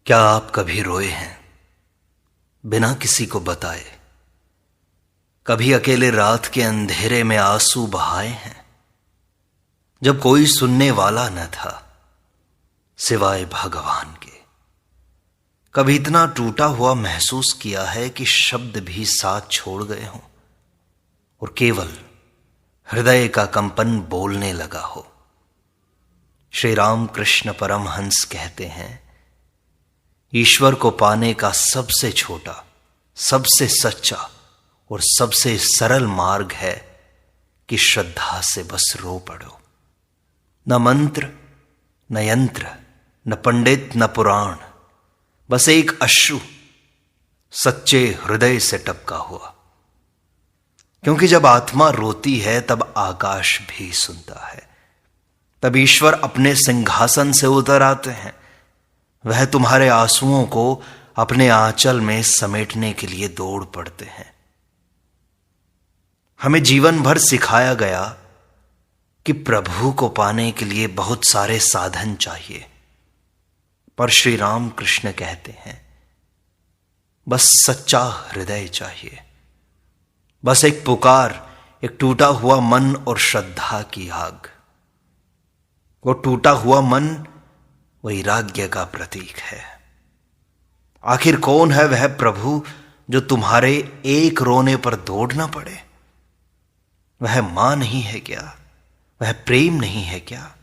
क्या आप कभी रोए हैं बिना किसी को बताए? कभी अकेले रात के अंधेरे में आंसू बहाए हैं जब कोई सुनने वाला न था सिवाय भगवान के? कभी इतना टूटा हुआ महसूस किया है कि शब्द भी साथ छोड़ गए हों और केवल हृदय का कंपन बोलने लगा हो? श्री राम कृष्ण परमहंस कहते हैं, ईश्वर को पाने का सबसे छोटा, सबसे सच्चा और सबसे सरल मार्ग है कि श्रद्धा से बस रो पड़ो। न मंत्र, न यंत्र, न पंडित, न पुराण, बस एक अश्रु सच्चे हृदय से टपका हुआ। क्योंकि जब आत्मा रोती है तब आकाश भी सुनता है, तब ईश्वर अपने सिंहासन से उतर आते हैं। वह तुम्हारे आंसुओं को अपने आंचल में समेटने के लिए दौड़ पड़ते हैं। हमें जीवन भर सिखाया गया कि प्रभु को पाने के लिए बहुत सारे साधन चाहिए, पर श्री राम कृष्ण कहते हैं बस सच्चा हृदय चाहिए, बस एक पुकार, एक टूटा हुआ मन और श्रद्धा की आग। वो टूटा हुआ मन वैराग्य का प्रतीक है। आखिर कौन है वह प्रभु जो तुम्हारे एक रोने पर दौड़ ना पड़े? वह मां नहीं है क्या? वह प्रेम नहीं है क्या?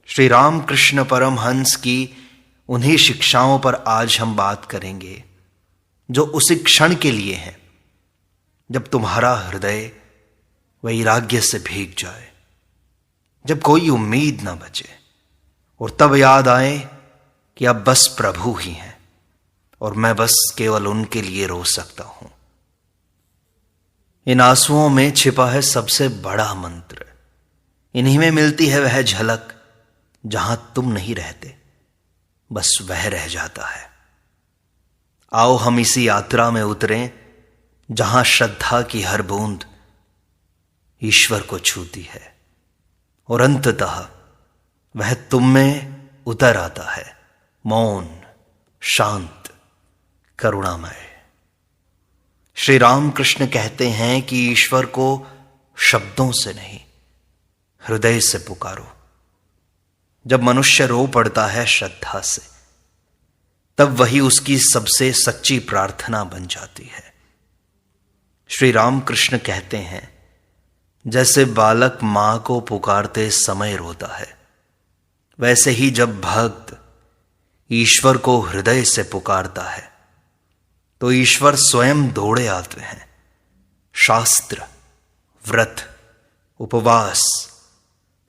श्री राम कृष्ण परमहंस की उन्हीं शिक्षाओं पर आज हम बात करेंगे जो उसी क्षण के लिए हैं जब तुम्हारा हृदय वैराग्य से भीग जाए, जब कोई उम्मीद ना बचे और तब याद आए कि अब बस प्रभु ही हैं और मैं बस केवल उनके लिए रो सकता हूं। इन आंसुओं में छिपा है सबसे बड़ा मंत्र। इन्हीं में मिलती है वह झलक जहां तुम नहीं रहते, बस वह रह जाता है। आओ हम इसी यात्रा में उतरें जहां श्रद्धा की हर बूंद ईश्वर को छूती है और अंततः वह तुम में उतर आता है, मौन, शांत, करुणामय। श्री राम कृष्ण कहते हैं कि ईश्वर को शब्दों से नहीं, हृदय से पुकारो। जब मनुष्य रो पड़ता है श्रद्धा से, तब वही उसकी सबसे सच्ची प्रार्थना बन जाती है। श्री राम कृष्ण कहते हैं, जैसे बालक मां को पुकारते समय रोता है, वैसे ही जब भक्त ईश्वर को हृदय से पुकारता है तो ईश्वर स्वयं दौड़े आते हैं। शास्त्र, व्रत, उपवास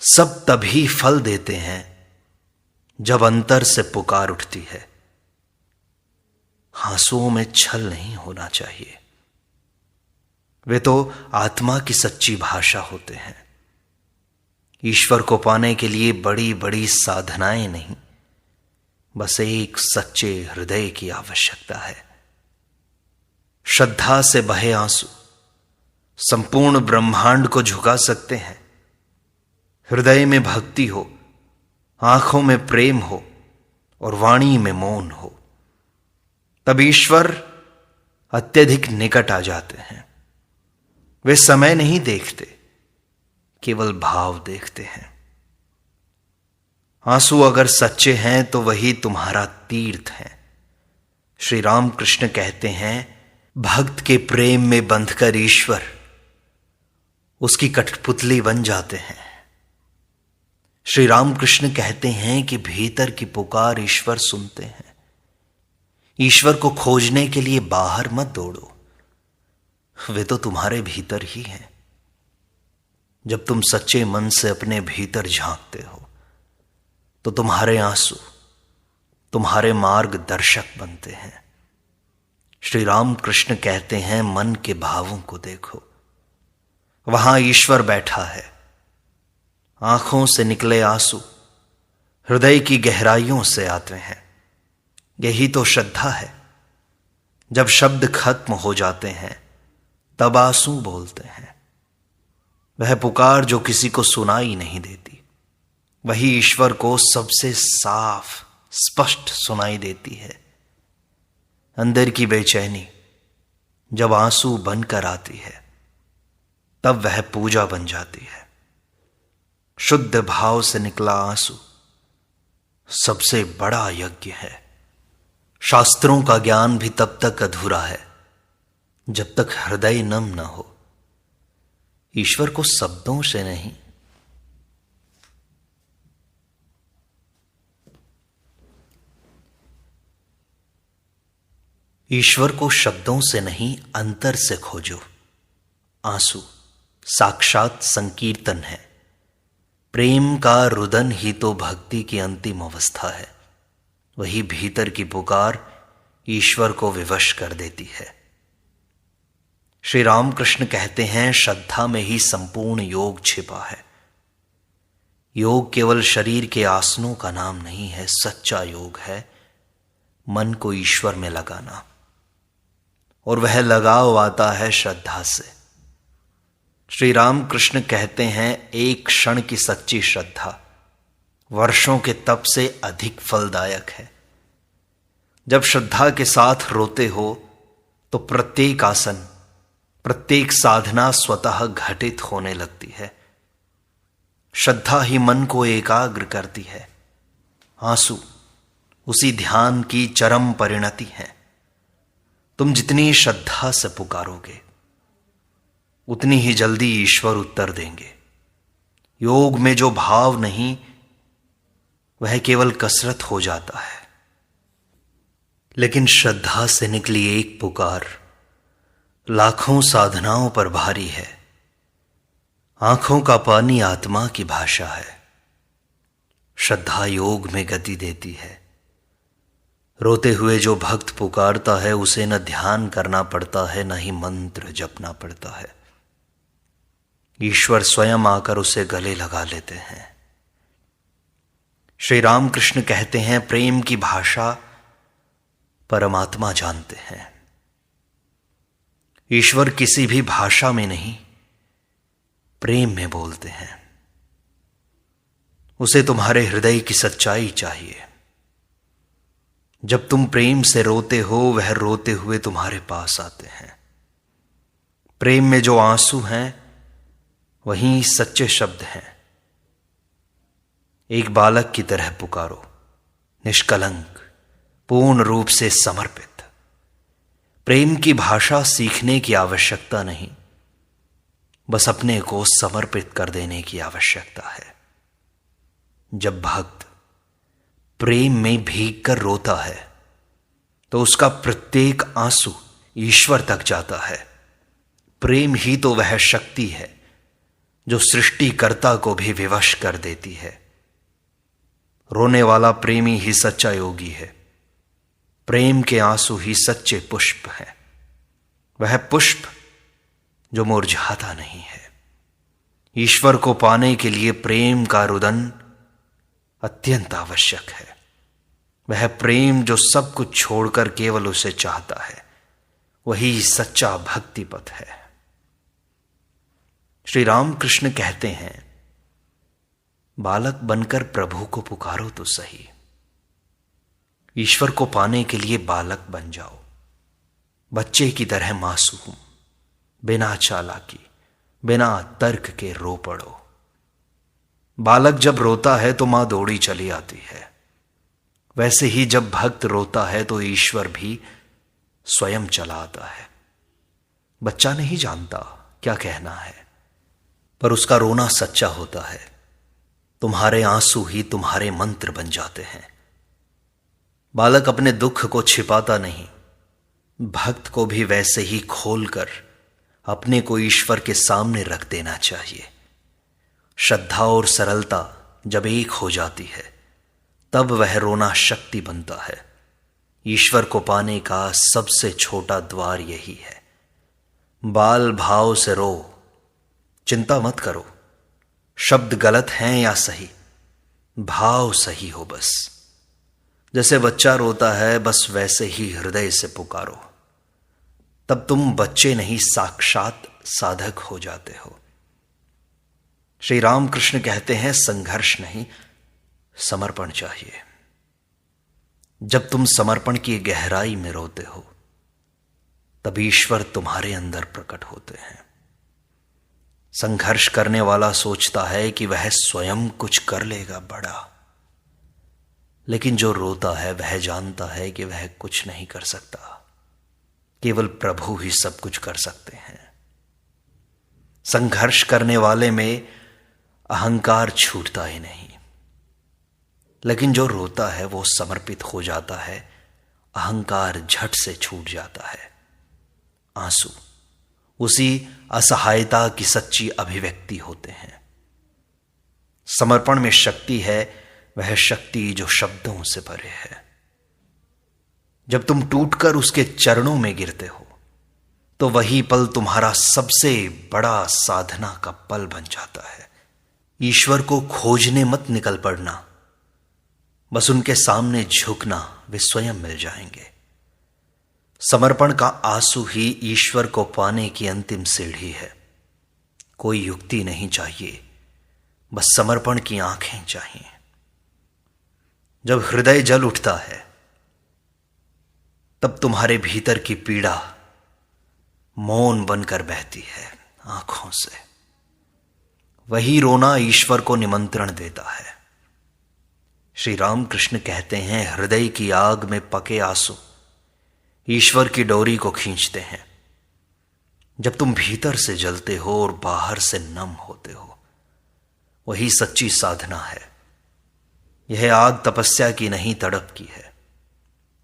सब तभी फल देते हैं जब अंतर से पुकार उठती है। आंसुओं में छल नहीं होना चाहिए, वे तो आत्मा की सच्ची भाषा होते हैं। ईश्वर को पाने के लिए बड़ी बड़ी साधनाएं नहीं, बस एक सच्चे हृदय की आवश्यकता है। श्रद्धा से बहे आंसू संपूर्ण ब्रह्मांड को झुका सकते हैं। हृदय में भक्ति हो, आंखों में प्रेम हो और वाणी में मौन हो, तब ईश्वर अत्यधिक निकट आ जाते हैं। वे समय नहीं देखते, केवल भाव देखते हैं। आंसू अगर सच्चे हैं तो वही तुम्हारा तीर्थ है। श्री राम कृष्ण कहते हैं, भक्त के प्रेम में बंधकर ईश्वर उसकी कठपुतली बन जाते हैं। श्री राम कृष्ण कहते हैं कि भीतर की पुकार ईश्वर सुनते हैं। ईश्वर को खोजने के लिए बाहर मत दौड़ो, वे तो तुम्हारे भीतर ही हैं। जब तुम सच्चे मन से अपने भीतर झांकते हो तो तुम्हारे आंसू तुम्हारे मार्गदर्शक बनते हैं। श्री राम कृष्ण कहते हैं, मन के भावों को देखो, वहां ईश्वर बैठा है। आंखों से निकले आंसू हृदय की गहराइयों से आते हैं। यही तो श्रद्धा है। जब शब्द खत्म हो जाते हैं तब आंसू बोलते हैं। वह पुकार जो किसी को सुनाई नहीं देती, वही ईश्वर को सबसे साफ स्पष्ट सुनाई देती है। अंदर की बेचैनी जब आंसू बनकर आती है तब वह पूजा बन जाती है। शुद्ध भाव से निकला आंसू सबसे बड़ा यज्ञ है। शास्त्रों का ज्ञान भी तब तक अधूरा है जब तक हृदय नम न हो। ईश्वर को शब्दों से नहीं, ईश्वर को शब्दों से नहीं अंतर से खोजो। आंसू साक्षात संकीर्तन है। प्रेम का रुदन ही तो भक्ति की अंतिम अवस्था है। वही भीतर की पुकार ईश्वर को विवश कर देती है। श्री रामकृष्ण कहते हैं, श्रद्धा में ही संपूर्ण योग छिपा है। योग केवल शरीर के आसनों का नाम नहीं है, सच्चा योग है मन को ईश्वर में लगाना। और वह लगाव आता है श्रद्धा से। श्री रामकृष्ण कहते हैं, एक क्षण की सच्ची श्रद्धा वर्षों के तप से अधिक फलदायक है। जब श्रद्धा के साथ रोते हो तो प्रत्येक आसन, प्रत्येक साधना स्वतः घटित होने लगती है। श्रद्धा ही मन को एकाग्र करती है। आंसू उसी ध्यान की चरम परिणति है। तुम जितनी श्रद्धा से पुकारोगे उतनी ही जल्दी ईश्वर उत्तर देंगे। योग में जो भाव नहीं वह केवल कसरत हो जाता है, लेकिन श्रद्धा से निकली एक पुकार लाखों साधनाओं पर भारी है। आंखों का पानी आत्मा की भाषा है। श्रद्धा योग में गति देती है। रोते हुए जो भक्त पुकारता है उसे न ध्यान करना पड़ता है, न ही मंत्र जपना पड़ता है। ईश्वर स्वयं आकर उसे गले लगा लेते हैं। श्री रामकृष्ण कहते हैं, प्रेम की भाषा परमात्मा जानते हैं। ईश्वर किसी भी भाषा में नहीं, प्रेम में बोलते हैं। उसे तुम्हारे हृदय की सच्चाई चाहिए। जब तुम प्रेम से रोते हो वह रोते हुए तुम्हारे पास आते हैं। प्रेम में जो आंसू हैं वही सच्चे शब्द हैं। एक बालक की तरह पुकारो, निष्कलंक, पूर्ण रूप से समर्पित। प्रेम की भाषा सीखने की आवश्यकता नहीं, बस अपने को समर्पित कर देने की आवश्यकता है। जब भक्त प्रेम में भीग कर रोता है तो उसका प्रत्येक आंसू ईश्वर तक जाता है। प्रेम ही तो वह शक्ति है जो सृष्टिकर्ता को भी विवश कर देती है। रोने वाला प्रेमी ही सच्चा योगी है। प्रेम के आंसू ही सच्चे पुष्प हैं, वह पुष्प जो मुरझाता नहीं है। ईश्वर को पाने के लिए प्रेम का रुदन अत्यंत आवश्यक है। वह प्रेम जो सब कुछ छोड़कर केवल उसे चाहता है, वही सच्चा भक्ति पथ है। श्री रामकृष्ण कहते हैं, बालक बनकर प्रभु को पुकारो तो सही। ईश्वर को पाने के लिए बालक बन जाओ। बच्चे की तरह मासूम, बिना चालाकी, बिना तर्क के रो पड़ो। बालक जब रोता है तो मां दौड़ी चली आती है। वैसे ही जब भक्त रोता है तो ईश्वर भी स्वयं चला आता है। बच्चा नहीं जानता क्या कहना है, पर उसका रोना सच्चा होता है। तुम्हारे आंसू ही तुम्हारे मंत्र बन जाते हैं। बालक अपने दुख को छिपाता नहीं, भक्त को भी वैसे ही खोलकर अपने को ईश्वर के सामने रख देना चाहिए। श्रद्धा और सरलता जब एक हो जाती है तब वह रोना शक्ति बनता है। ईश्वर को पाने का सबसे छोटा द्वार यही है। बाल भाव से रो, चिंता मत करो शब्द गलत हैं या सही, भाव सही हो बस। जैसे बच्चा रोता है बस वैसे ही हृदय से पुकारो, तब तुम बच्चे नहीं साक्षात साधक हो जाते हो। श्री रामकृष्ण कहते हैं, संघर्ष नहीं समर्पण चाहिए। जब तुम समर्पण की गहराई में रोते हो तब ईश्वर तुम्हारे अंदर प्रकट होते हैं। संघर्ष करने वाला सोचता है कि वह स्वयं कुछ कर लेगा बड़ा, लेकिन जो रोता है वह जानता है कि वह कुछ नहीं कर सकता, केवल प्रभु ही सब कुछ कर सकते हैं। संघर्ष करने वाले में अहंकार छूटता ही नहीं, लेकिन जो रोता है वो समर्पित हो जाता है, अहंकार झट से छूट जाता है। आंसू उसी असहायता की सच्ची अभिव्यक्ति होते हैं। समर्पण में शक्ति है, वह शक्ति जो शब्दों से परे है। जब तुम टूटकर उसके चरणों में गिरते हो तो वही पल तुम्हारा सबसे बड़ा साधना का पल बन जाता है। ईश्वर को खोजने मत निकल पड़ना, बस उनके सामने झुकना, वे स्वयं मिल जाएंगे। समर्पण का आंसू ही ईश्वर को पाने की अंतिम सीढ़ी है। कोई युक्ति नहीं चाहिए, बस समर्पण की आंखें चाहिए। जब हृदय जल उठता है तब तुम्हारे भीतर की पीड़ा मौन बनकर बहती है आंखों से। वही रोना ईश्वर को निमंत्रण देता है। श्री रामकृष्ण कहते हैं, हृदय की आग में पके आंसू ईश्वर की डोरी को खींचते हैं। जब तुम भीतर से जलते हो और बाहर से नम होते हो, वही सच्ची साधना है। यह आग तपस्या की नहीं, तड़प की है।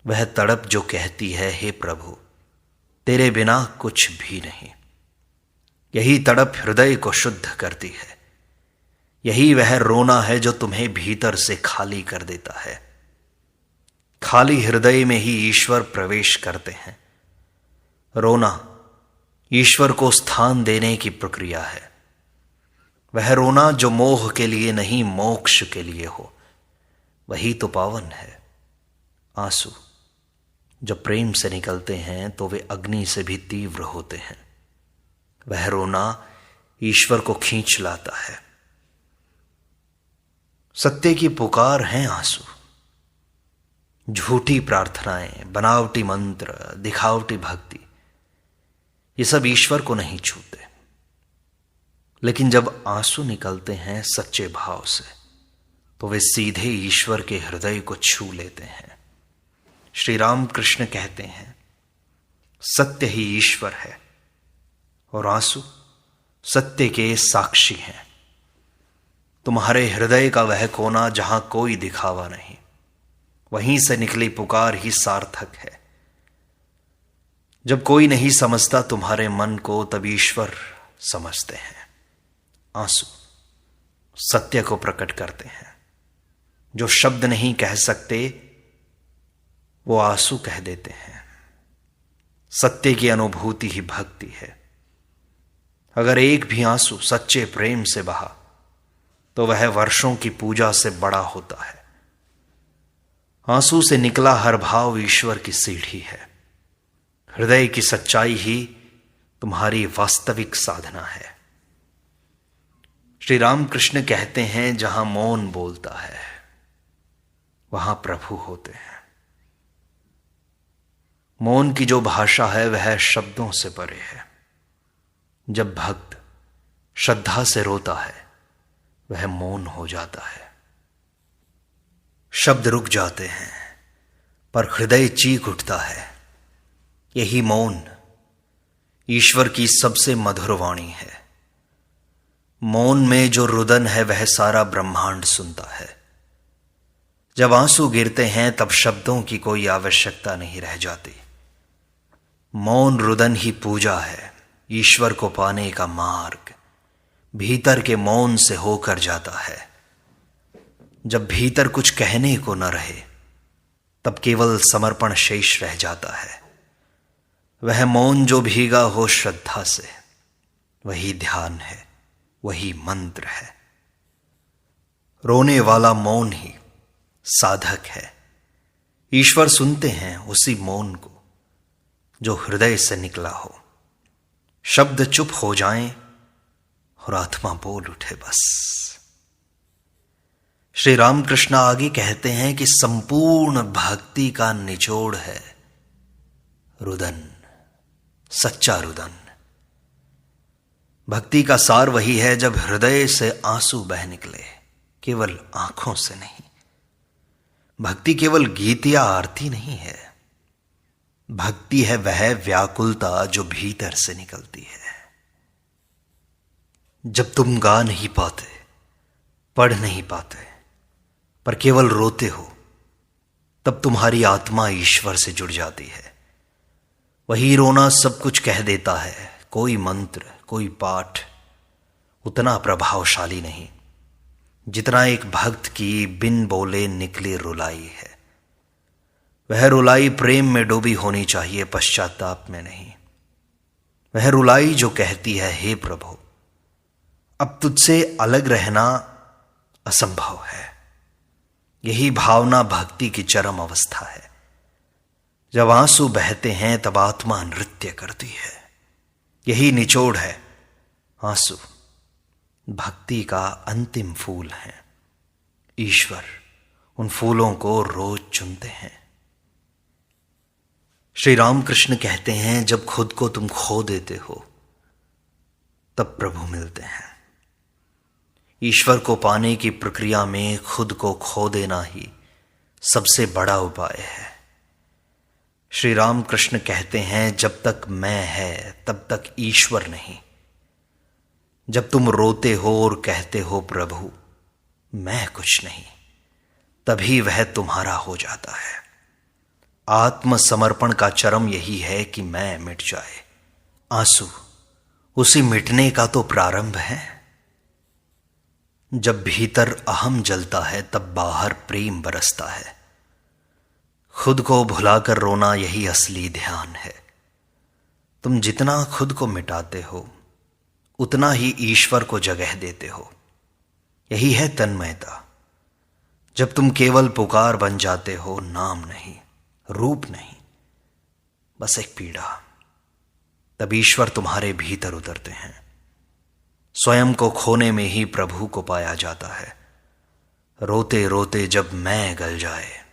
वह तड़प जो कहती है, हे प्रभु तेरे बिना कुछ भी नहीं। यही तड़प हृदय को शुद्ध करती है। यही वह रोना है जो तुम्हें भीतर से खाली कर देता है। खाली हृदय में ही ईश्वर प्रवेश करते हैं। रोना ईश्वर को स्थान देने की प्रक्रिया है। वह रोना जो मोह के लिए नहीं, मोक्ष के लिए हो, वही तो पावन है। आंसू जब प्रेम से निकलते हैं तो वे अग्नि से भी तीव्र होते हैं। वह रोना ईश्वर को खींच लाता है। सत्य की पुकार है आंसू। झूठी प्रार्थनाएं, बनावटी मंत्र, दिखावटी भक्ति, ये सब ईश्वर को नहीं छूते। लेकिन जब आंसू निकलते हैं सच्चे भाव से तो वे सीधे ईश्वर के हृदय को छू लेते हैं। श्री रामकृष्ण कहते हैं, सत्य ही ईश्वर है और आंसू सत्य के साक्षी हैं। तुम्हारे हृदय का वह कोना जहां कोई दिखावा नहीं, वहीं से निकली पुकार ही सार्थक है। जब कोई नहीं समझता तुम्हारे मन को, तब ईश्वर समझते हैं। आंसू सत्य को प्रकट करते हैं। जो शब्द नहीं कह सकते वो आंसू कह देते हैं। सत्य की अनुभूति ही भक्ति है। अगर एक भी आंसू सच्चे प्रेम से बहा तो वह वर्षों की पूजा से बड़ा होता है। आंसू से निकला हर भाव ईश्वर की सीढ़ी है। हृदय की सच्चाई ही तुम्हारी वास्तविक साधना है। श्री रामकृष्ण कहते हैं, जहां मौन बोलता है वहां प्रभु होते हैं। मौन की जो भाषा है वह शब्दों से परे है। जब भक्त श्रद्धा से रोता है वह मौन हो जाता है। शब्द रुक जाते हैं पर हृदय चीख उठता है। यही मौन ईश्वर की सबसे मधुर वाणी है। मौन में जो रुदन है वह सारा ब्रह्मांड सुनता है। जब आंसू गिरते हैं तब शब्दों की कोई आवश्यकता नहीं रह जाती। मौन रुदन ही पूजा है। ईश्वर को पाने का मार्ग भीतर के मौन से होकर जाता है। जब भीतर कुछ कहने को न रहे तब केवल समर्पण शेष रह जाता है। वह मौन जो भीगा हो श्रद्धा से, वही ध्यान है, वही मंत्र है। रोने वाला मौन ही साधक है। ईश्वर सुनते हैं उसी मौन को जो हृदय से निकला हो। शब्द चुप हो जाएं और आत्मा बोल उठे बस। श्री रामकृष्ण आगे कहते हैं कि संपूर्ण भक्ति का निचोड़ है रुदन, सच्चा रुदन। भक्ति का सार वही है जब हृदय से आंसू बह निकले, केवल आंखों से नहीं। भक्ति केवल गीत या आरती नहीं है, भक्ति है वह व्याकुलता जो भीतर से निकलती है। जब तुम गा नहीं पाते, पढ़ नहीं पाते, पर केवल रोते हो, तब तुम्हारी आत्मा ईश्वर से जुड़ जाती है। वही रोना सब कुछ कह देता है। कोई मंत्र, कोई पाठ उतना प्रभावशाली नहीं जितना एक भक्त की बिन बोले निकली रुलाई है। वह रुलाई प्रेम में डूबी होनी चाहिए, पश्चाताप में नहीं। वह रुलाई जो कहती है, हे प्रभु, अब तुझसे अलग रहना असंभव है। यही भावना भक्ति की चरम अवस्था है। जब आंसू बहते हैं तब आत्मा नृत्य करती है। यही निचोड़ है। आंसू भक्ति का अंतिम फूल है। ईश्वर उन फूलों को रोज चुनते हैं। श्री रामकृष्ण कहते हैं, जब खुद को तुम खो देते हो तब प्रभु मिलते हैं। ईश्वर को पाने की प्रक्रिया में खुद को खो देना ही सबसे बड़ा उपाय है। श्री रामकृष्ण कहते हैं, जब तक मैं है तब तक ईश्वर नहीं। जब तुम रोते हो और कहते हो प्रभु मैं कुछ नहीं, तभी वह तुम्हारा हो जाता है। आत्मसमर्पण का चरम यही है कि मैं मिट जाए। आंसू उसी मिटने का तो प्रारंभ है। जब भीतर अहम जलता है तब बाहर प्रेम बरसता है। खुद को भुलाकर रोना यही असली ध्यान है। तुम जितना खुद को मिटाते हो उतना ही ईश्वर को जगह देते हो। यही है तन्मयता। जब तुम केवल पुकार बन जाते हो, नाम नहीं, रूप नहीं, बस एक पीड़ा, तब ईश्वर तुम्हारे भीतर उतरते हैं। स्वयं को खोने में ही प्रभु को पाया जाता है। रोते रोते जब मैं गल जाए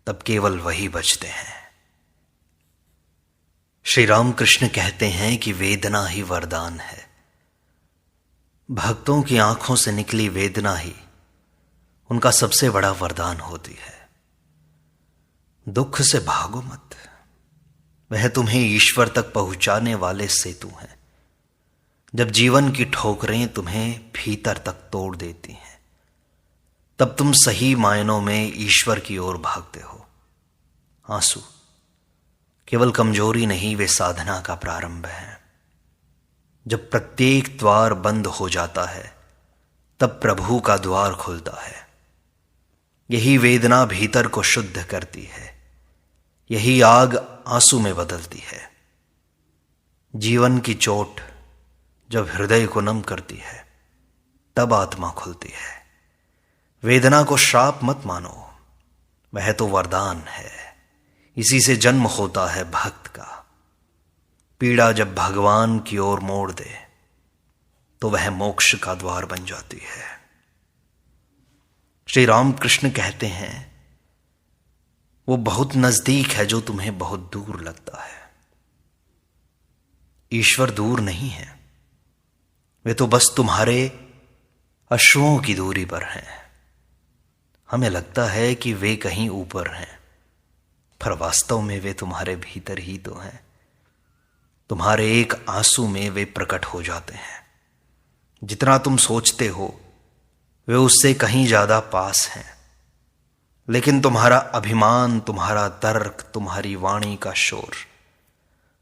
तब केवल वही बचते हैं। श्री रामकृष्ण कहते हैं कि वेदना ही वरदान है। भक्तों की आंखों से निकली वेदना ही उनका सबसे बड़ा वरदान होती है। दुख से भागो मत, वह तुम्हें ईश्वर तक पहुंचाने वाले सेतु हैं। जब जीवन की ठोकरें तुम्हें भीतर तक तोड़ देती हैं, तब तुम सही मायनों में ईश्वर की ओर भागते हो। आंसू केवल कमजोरी नहीं, वे साधना का प्रारंभ है। जब प्रत्येक द्वार बंद हो जाता है तब प्रभु का द्वार खुलता है। यही वेदना भीतर को शुद्ध करती है। यही आग आंसू में बदलती है। जीवन की चोट जब हृदय को नम करती है तब आत्मा खुलती है। वेदना को श्राप मत मानो, वह तो वरदान है। इसी से जन्म होता है भक्त का। पीड़ा जब भगवान की ओर मोड़ दे तो वह मोक्ष का द्वार बन जाती है। श्री रामकृष्ण कहते हैं, वो बहुत नजदीक है जो तुम्हें बहुत दूर लगता है। ईश्वर दूर नहीं है, वे तो बस तुम्हारे अश्रुओं की दूरी पर हैं। हमें लगता है कि वे कहीं ऊपर हैं, पर वास्तव में वे तुम्हारे भीतर ही तो हैं। तुम्हारे एक आंसू में वे प्रकट हो जाते हैं। जितना तुम सोचते हो वे उससे कहीं ज्यादा पास हैं। लेकिन तुम्हारा अभिमान, तुम्हारा तर्क, तुम्हारी वाणी का शोर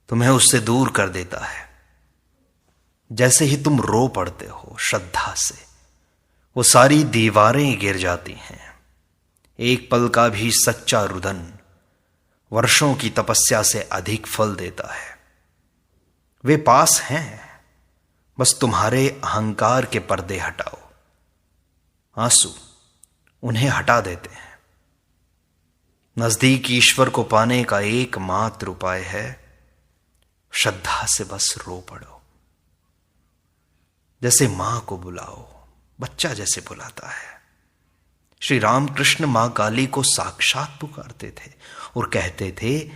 तुम्हें उससे दूर कर देता है। जैसे ही तुम रो पड़ते हो श्रद्धा से, वो सारी दीवारें गिर जाती हैं। एक पल का भी सच्चा रुदन वर्षों की तपस्या से अधिक फल देता है। वे पास हैं, बस तुम्हारे अहंकार के पर्दे हटाओ। आंसू उन्हें हटा देते हैं। नजदीक ईश्वर को पाने का एकमात्र उपाय है श्रद्धा से बस रो पड़ो। जैसे मां को बुलाओ, बच्चा जैसे बुलाता है। श्री रामकृष्ण मां काली को साक्षात पुकारते थे और कहते थे,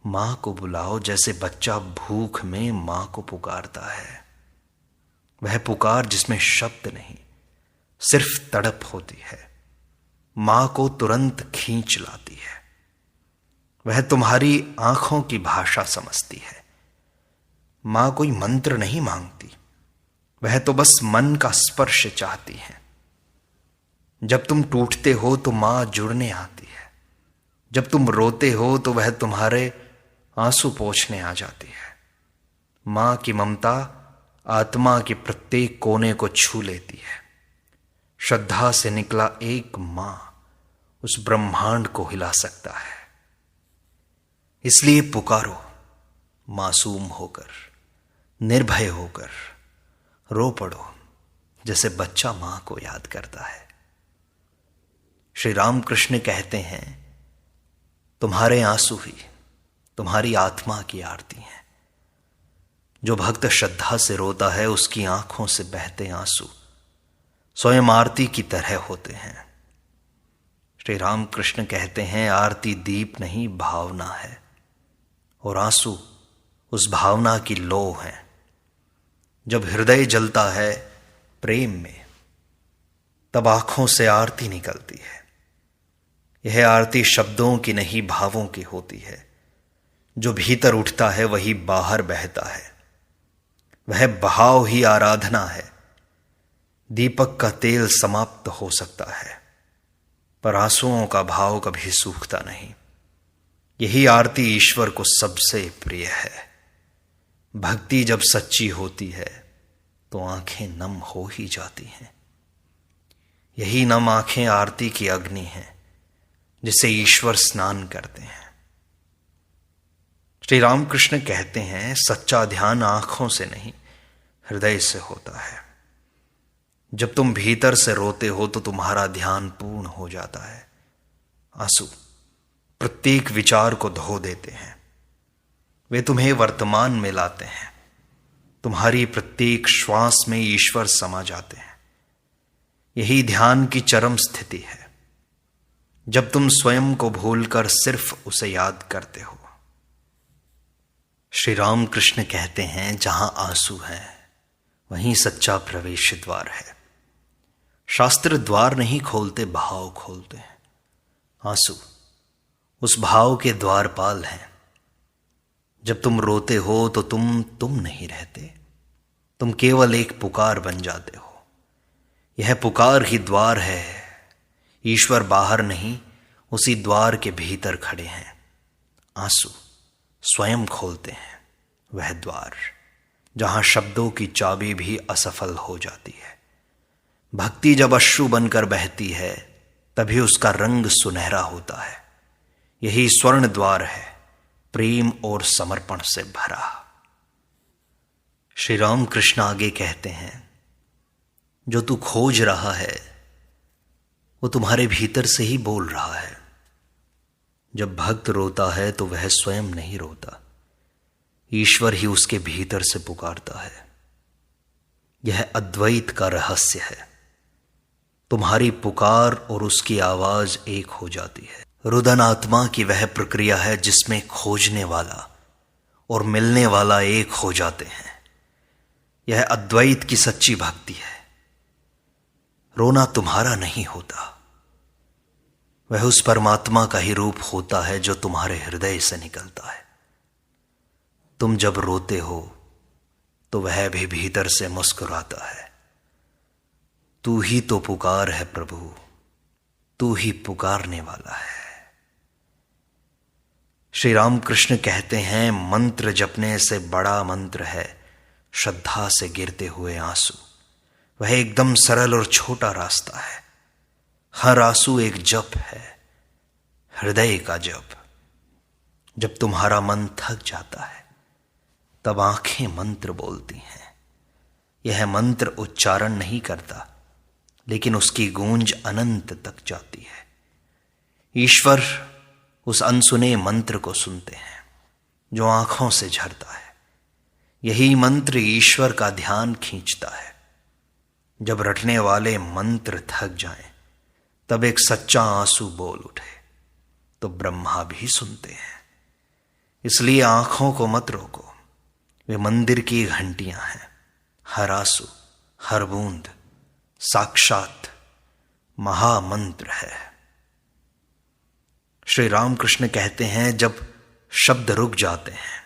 मां को बुलाओ जैसे बच्चा भूख में मां को पुकारता है। वह पुकार जिसमें शब्द नहीं, सिर्फ तड़प होती है, मां को तुरंत खींच लाती है। वह तुम्हारी आंखों की भाषा समझती है। मां कोई मंत्र नहीं मांगती, वह तो बस मन का स्पर्श चाहती है। जब तुम टूटते हो तो मां जुड़ने आती है, जब तुम रोते हो तो वह तुम्हारे आंसू पोंछने आ जाती है। मां की ममता आत्मा के प्रत्येक कोने को छू लेती है। श्रद्धा से निकला एक मां उस ब्रह्मांड को हिला सकता है। इसलिए पुकारो, मासूम होकर, निर्भय होकर रो पड़ो जैसे बच्चा मां को याद करता है। श्री रामकृष्ण कहते हैं, तुम्हारे आंसू ही तुम्हारी आत्मा की आरती हैं। जो भक्त श्रद्धा से रोता है उसकी आंखों से बहते आंसू स्वयं आरती की तरह होते हैं। श्री रामकृष्ण कहते हैं, आरती दीप नहीं भावना है, और आंसू उस भावना की लौ है। जब हृदय जलता है प्रेम में, तब आंखों से आरती निकलती है। यह आरती शब्दों की नहीं भावों की होती है। जो भीतर उठता है वही बाहर बहता है। वह बहाव ही आराधना है। दीपक का तेल समाप्त हो सकता है, पर आंसुओं का भाव कभी सूखता नहीं। यही आरती ईश्वर को सबसे प्रिय है। भक्ति जब सच्ची होती है तो आंखें नम हो ही जाती हैं। यही नम आंखें आरती की अग्नि हैं जिसे ईश्वर स्नान करते हैं। श्री रामकृष्ण कहते हैं, सच्चा ध्यान आंखों से नहीं हृदय से होता है। जब तुम भीतर से रोते हो तो तुम्हारा ध्यान पूर्ण हो जाता है। आंसू प्रत्येक विचार को धो देते हैं। वे तुम्हें वर्तमान में लाते हैं। तुम्हारी प्रत्येक श्वास में ईश्वर समा जाते हैं। यही ध्यान की चरम स्थिति है, जब तुम स्वयं को भूलकर सिर्फ उसे याद करते हो। श्री रामकृष्ण कहते हैं, जहां आंसू है वहीं सच्चा प्रवेश द्वार है। शास्त्र द्वार नहीं खोलते, भाव खोलते हैं। आंसू उस भाव के द्वारपाल हैं। जब तुम रोते हो तो तुम नहीं रहते, तुम केवल एक पुकार बन जाते हो। यह पुकार ही द्वार है। ईश्वर बाहर नहीं, उसी द्वार के भीतर खड़े हैं। आंसू स्वयं खोलते हैं वह द्वार, जहां शब्दों की चाबी भी असफल हो जाती है। भक्ति जब अश्रु बनकर बहती है तभी उसका रंग सुनहरा होता है। यही स्वर्ण द्वार है, प्रेम और समर्पण से भरा। श्री रामकृष्ण आगे कहते हैं, जो तू खोज रहा है वो तुम्हारे भीतर से ही बोल रहा है। जब भक्त रोता है तो वह स्वयं नहीं रोता, ईश्वर ही उसके भीतर से पुकारता है। यह अद्वैत का रहस्य है। तुम्हारी पुकार और उसकी आवाज एक हो जाती है। रुदन आत्मा की वह प्रक्रिया है जिसमें खोजने वाला और मिलने वाला एक हो जाते हैं। यह अद्वैत की सच्ची भक्ति है। रोना तुम्हारा नहीं होता, वह उस परमात्मा का ही रूप होता है जो तुम्हारे हृदय से निकलता है। तुम जब रोते हो तो वह भी भीतर से मुस्कुराता है। तू ही तो पुकार है प्रभु, तू ही पुकारने वाला है। श्री रामकृष्ण कहते हैं, मंत्र जपने से बड़ा मंत्र है श्रद्धा से गिरते हुए आंसू। वह एकदम सरल और छोटा रास्ता है। हर आंसू एक जप है, हृदय का जप। जब तुम्हारा मन थक जाता है तब आंखें मंत्र बोलती हैं। यह मंत्र उच्चारण नहीं करता, लेकिन उसकी गूंज अनंत तक जाती है। ईश्वर उस अनसुने मंत्र को सुनते हैं जो आंखों से झरता है। यही मंत्र ईश्वर का ध्यान खींचता है। जब रटने वाले मंत्र थक जाएं, तब एक सच्चा आंसू बोल उठे तो ब्रह्मा भी सुनते हैं। इसलिए आंखों को मत रोको, वे मंदिर की घंटियां हैं। हर आंसू, हर बूंद साक्षात महामंत्र है। श्री रामकृष्ण कहते हैं, जब शब्द रुक जाते हैं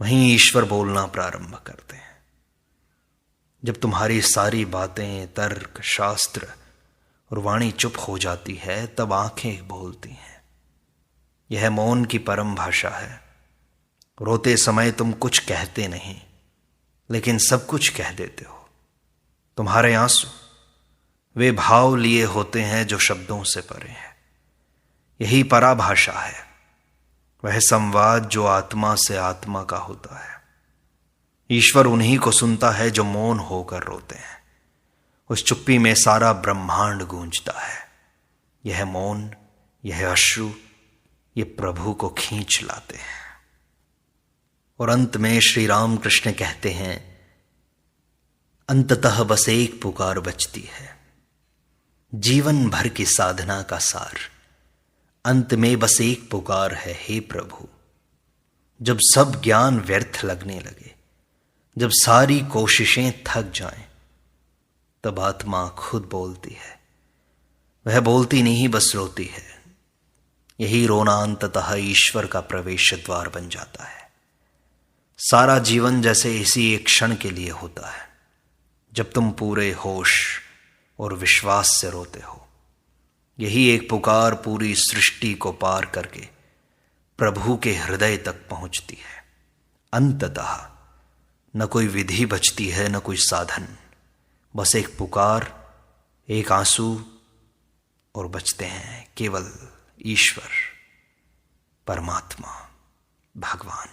वहीं ईश्वर बोलना प्रारंभ करते हैं। जब तुम्हारी सारी बातें, तर्क, शास्त्र और वाणी चुप हो जाती है, तब आंखें बोलती हैं। यह मौन की परम भाषा है। रोते समय तुम कुछ कहते नहीं, लेकिन सब कुछ कह देते हो। तुम्हारे आंसू वे भाव लिए होते हैं जो शब्दों से परे हैं। यही पराभाषा है, वह संवाद जो आत्मा से आत्मा का होता है। ईश्वर उन्हीं को सुनता है जो मौन होकर रोते हैं। उस चुप्पी में सारा ब्रह्मांड गूंजता है। यह मौन, यह अश्रु, ये प्रभु को खींच लाते हैं। और अंत में श्री राम कृष्ण कहते हैं, अंततः बस एक पुकार बचती है, जीवन भर की साधना का सार। अंत में बस एक पुकार है, हे प्रभु। जब सब ज्ञान व्यर्थ लगने लगे, जब सारी कोशिशें थक जाएं, तब आत्मा खुद बोलती है। वह बोलती नहीं, बस रोती है। यही रोना अंततः ईश्वर का प्रवेश द्वार बन जाता है। सारा जीवन जैसे इसी एक क्षण के लिए होता है, जब तुम पूरे होश और विश्वास से रोते हो। यही एक पुकार पूरी सृष्टि को पार करके प्रभु के हृदय तक पहुंचती है। अंततः न कोई विधि बचती है, न कोई साधन, बस एक पुकार, एक आंसू, और बचते हैं केवल ईश्वर, परमात्मा, भगवान।